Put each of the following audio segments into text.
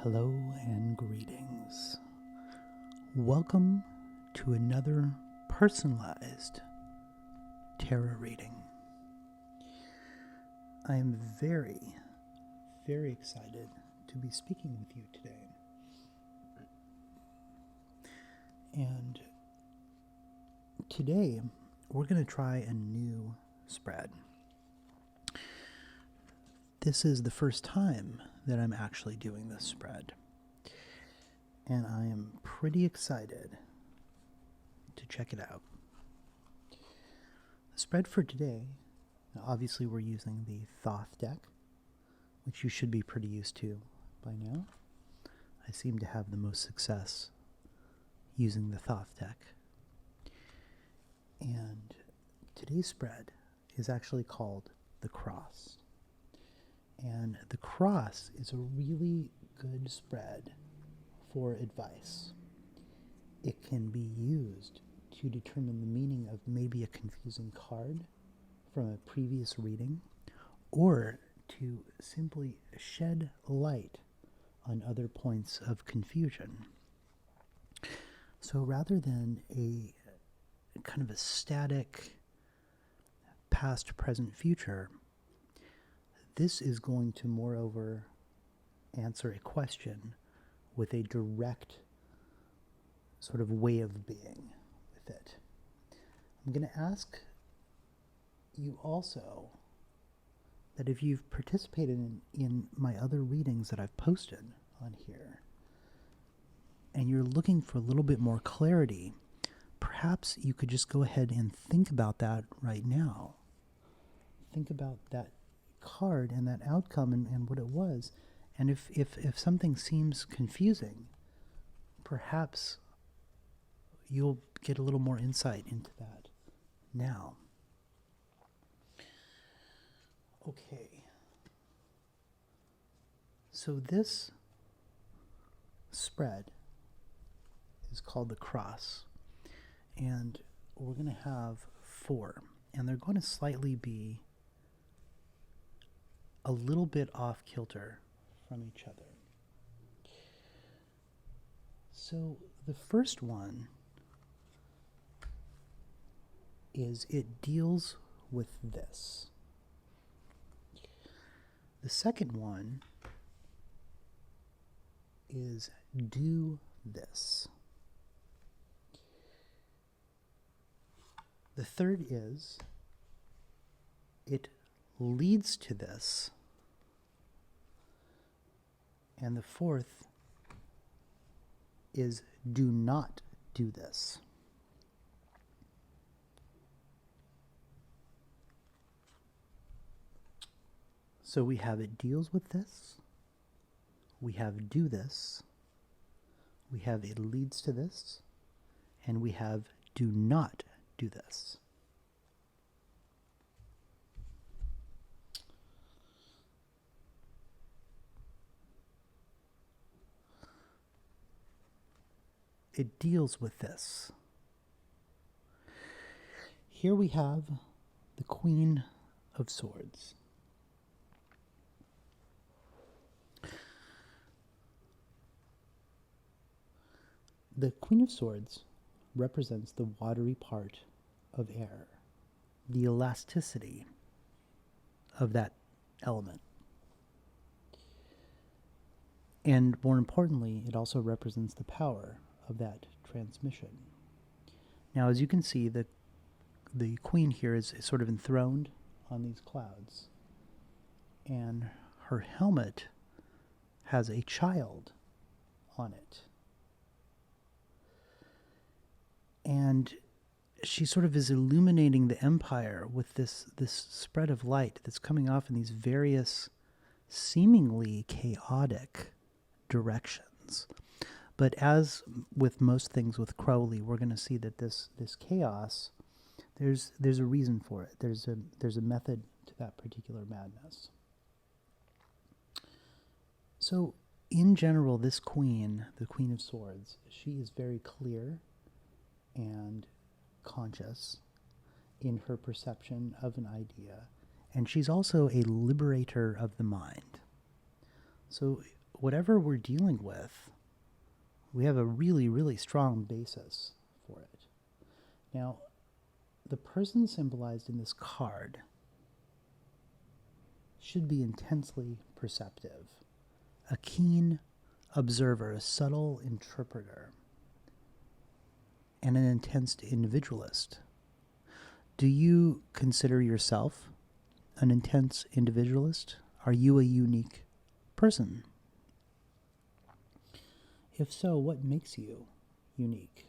Hello and greetings. Welcome to another personalized tarot reading. I am very, very excited to be speaking with you today. And today we're going to try a new spread. This is the first time that I'm actually doing this spread, and I am pretty excited to check it out. The spread for today, obviously we're using the Thoth Deck, which you should be pretty used to by now. I seem to have the most success using the Thoth Deck. And today's spread is actually called the Cross. And the Cross is a really good spread for advice. It can be used to determine the meaning of maybe a confusing card from a previous reading, or to simply shed light on other points of confusion. So rather than a kind of a static past, present, future, this is going to, moreover, answer a question with a direct sort of way of being with it. I'm going to ask you also that if you've participated in my other readings that I've posted on here, and you're looking for a little bit more clarity, perhaps you could just go ahead and think about that right now. Think about that card and that outcome and what it was, and if something seems confusing, perhaps you'll get a little more insight into that now. Okay, so this spread is called the Cross, and we're going to have 4, and they're going to slightly be a little bit off kilter from each other. So the first one is it deals with this. The second one is do this. The third is it leads to this. And the fourth is do not do this. So we have it deals with this, we have do this, we have it leads to this, and we have do not do this. It deals with this. Here we have the Queen of Swords. The Queen of Swords represents the watery part of air, the elasticity of that element. And more importantly, it also represents the power of that transmission. Now, as you can see, the queen here is sort of enthroned on these clouds, and her helmet has a child on it. And she sort of is illuminating the empire with this spread of light that's coming off in these various seemingly chaotic directions. But as with most things with Crowley, we're going to see that this chaos, there's a reason for it. There's a method to that particular madness. So in general, this queen, the Queen of Swords, she is very clear and conscious in her perception of an idea, and she's also a liberator of the mind. So whatever we're dealing with, we have a really, really strong basis for it. Now, the person symbolized in this card should be intensely perceptive, a keen observer, a subtle interpreter, and an intense individualist. Do you consider yourself an intense individualist? Are you a unique person? If so, what makes you unique?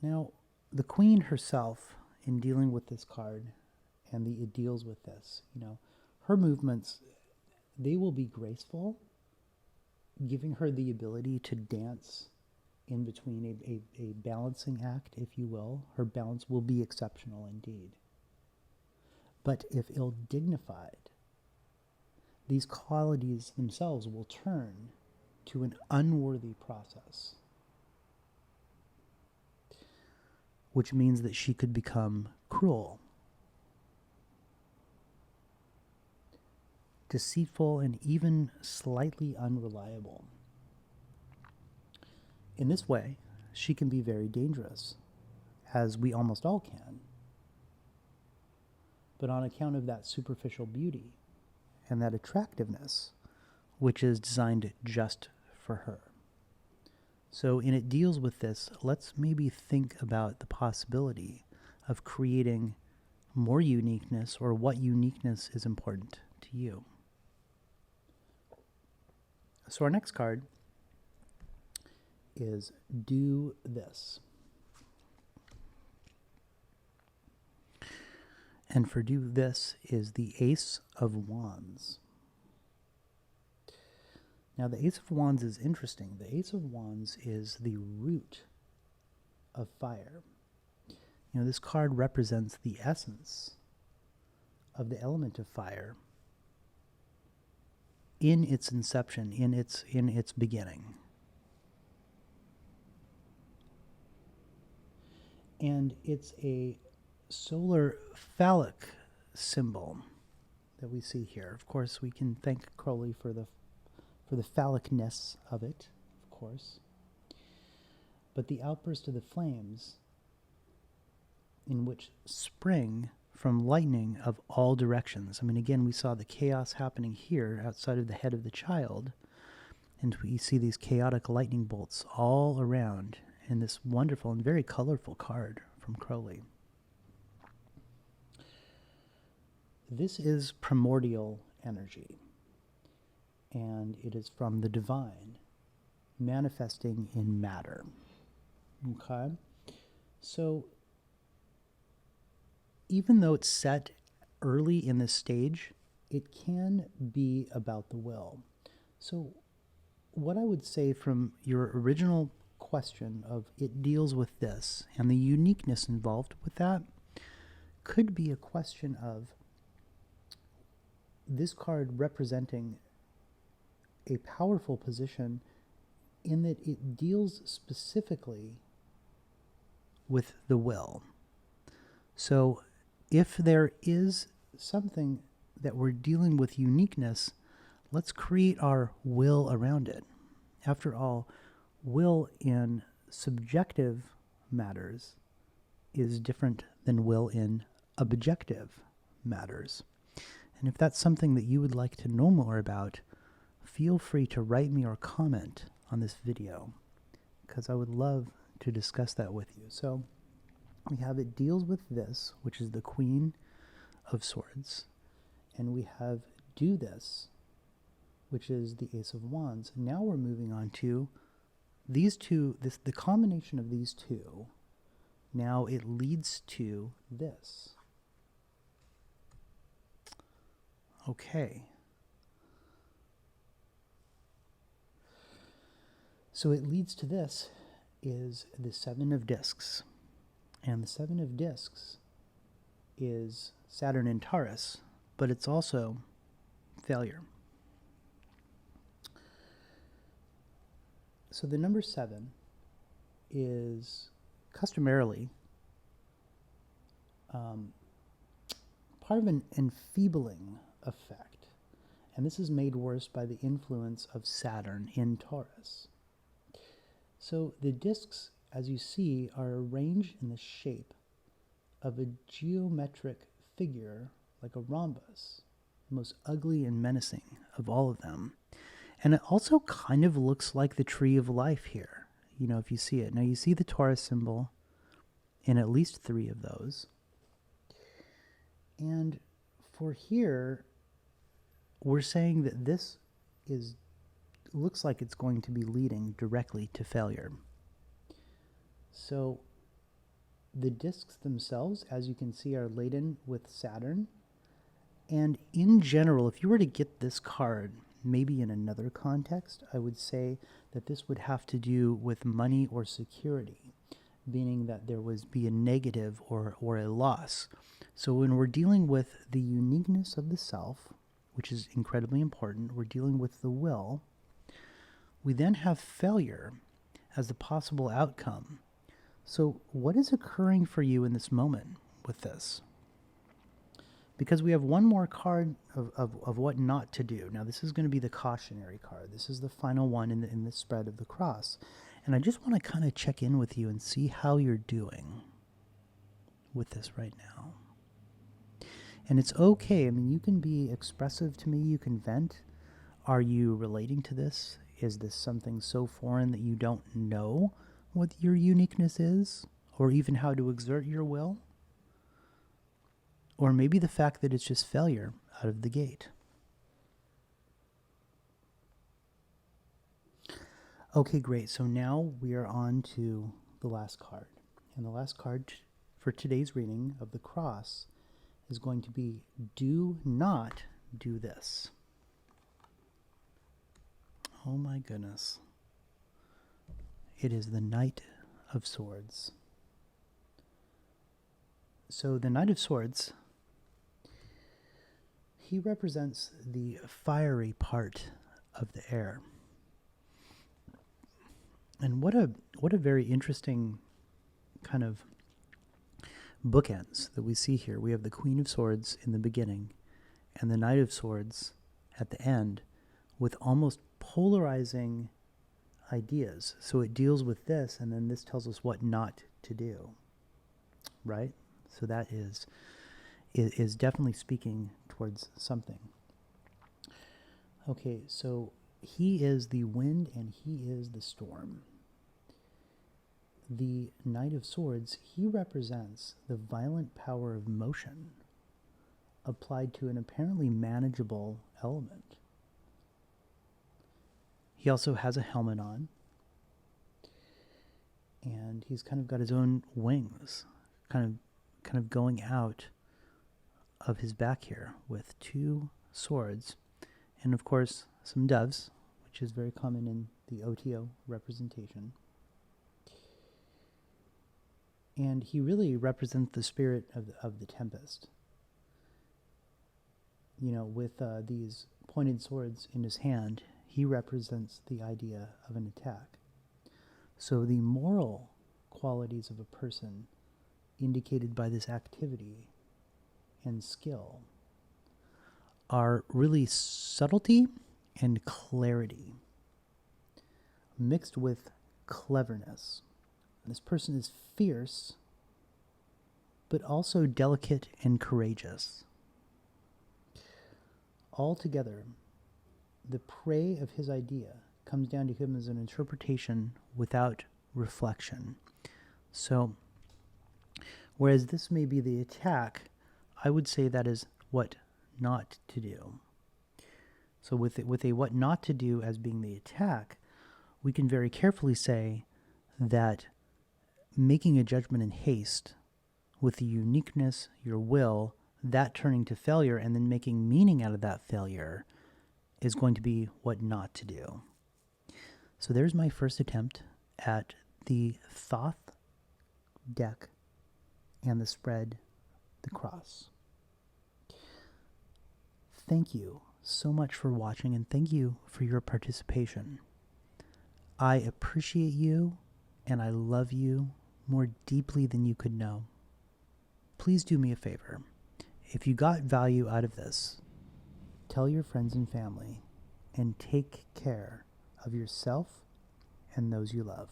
Now, the Queen herself, in dealing with this card, and it deals with this, her movements, they will be graceful, giving her the ability to dance in between a balancing act, if you will. Her balance will be exceptional indeed. But if ill-dignified, these qualities themselves will turn to an unworthy process, which means that she could become cruel, deceitful, and even slightly unreliable. In this way, she can be very dangerous, as we almost all can. But on account of that superficial beauty and that attractiveness, which is designed just for her. So, in it deals with this, let's maybe think about the possibility of creating more uniqueness, or what uniqueness is important to you. So our next card is Do This. And for Do This is the Ace of Wands. Now the Ace of Wands is interesting. The Ace of Wands is the root of fire. This card represents the essence of the element of fire in its inception, in its beginning. And it's a solar phallic symbol that we see here. Of course, we can thank Crowley for the phallicness of it, of course. But the outburst of the flames, in which spring from lightning of all directions. Again, we saw the chaos happening here outside of the head of the child, and we see these chaotic lightning bolts all around in this wonderful and very colorful card from Crowley. This is primordial energy, and it is from the divine manifesting in matter. Okay? So, even though it's set early in this stage, it can be about the will. So, what I would say from your original question of it deals with this and the uniqueness involved with that could be a question of this card representing a powerful position in that it deals specifically with the will. So if there is something that we're dealing with uniqueness, let's create our will around it. After all, will in subjective matters is different than will in objective matters. And if that's something that you would like to know more about, feel free to write me or comment on this video, because I would love to discuss that with you. So we have it deals with this, which is the Queen of Swords, and we have Do This, which is the Ace of Wands. Now we're moving on to these two, the combination of these two. Now it leads to this. Okay. So it leads to this is the Seven of Discs. And the Seven of Discs is Saturn in Taurus, but it's also failure. So the number 7 is customarily part of an enfeebling effect. And this is made worse by the influence of Saturn in Taurus. So the discs, as you see, are arranged in the shape of a geometric figure like a rhombus, the most ugly and menacing of all of them. And it also kind of looks like the tree of life here, you know, if you see it. Now you see the Taurus symbol in at least 3 of those. And for here, we're saying that this looks like it's going to be leading directly to failure. So the discs themselves, as you can see, are laden with Saturn. And in general, if you were to get this card, maybe in another context, I would say that this would have to do with money or security, meaning that there would be a negative or a loss. So when we're dealing with the uniqueness of the self, which is incredibly important, we're dealing with the will, we then have failure as the possible outcome. So what is occurring for you in this moment with this? Because we have one more card of what not to do. Now this is going to be the cautionary card. This is the final one in the spread of the cross. And I just want to kind of check in with you and see how you're doing with this right now. And it's okay. I mean, you can be expressive to me. You can vent. Are you relating to this? Is this something so foreign that you don't know what your uniqueness is, or even how to exert your will? Or maybe the fact that it's just failure out of the gate. Okay, great. So now we are on to the last card. And the last card for today's reading of the cross is going to be, do not do this. Oh my goodness. It is the Knight of Swords. So the Knight of Swords, he represents the fiery part of the air. And what a very interesting kind of bookends that we see here. We have the Queen of Swords in the beginning and the Knight of Swords at the end, with almost polarizing ideas. So it deals with this, and then this tells us what not to do, right? So that is definitely speaking towards something. Okay, so he is the wind and he is the storm. The Knight of Swords, he represents the violent power of motion applied to an apparently manageable element. He also has a helmet on, and he's kind of got his own wings, kind of going out of his back here with 2 swords, and of course some doves, which is very common in the OTO representation. And he really represents the spirit of the tempest. You know, with these pointed swords in his hand, he represents the idea of an attack. So the moral qualities of a person indicated by this activity and skill are really subtlety and clarity, mixed with cleverness. This person is fierce, but also delicate and courageous. Altogether, the prey of his idea comes down to him as an interpretation without reflection. So, whereas this may be the attack, I would say that is what not to do. So with a what not to do as being the attack, we can very carefully say that making a judgment in haste with the uniqueness, your will, that turning to failure and then making meaning out of that failure is going to be what not to do. So there's my first attempt at the Thoth deck and the spread, the cross. Thank you so much for watching, and thank you for your participation. I appreciate you and I love you more deeply than you could know. Please do me a favor. If you got value out of this, tell your friends and family, and take care of yourself and those you love.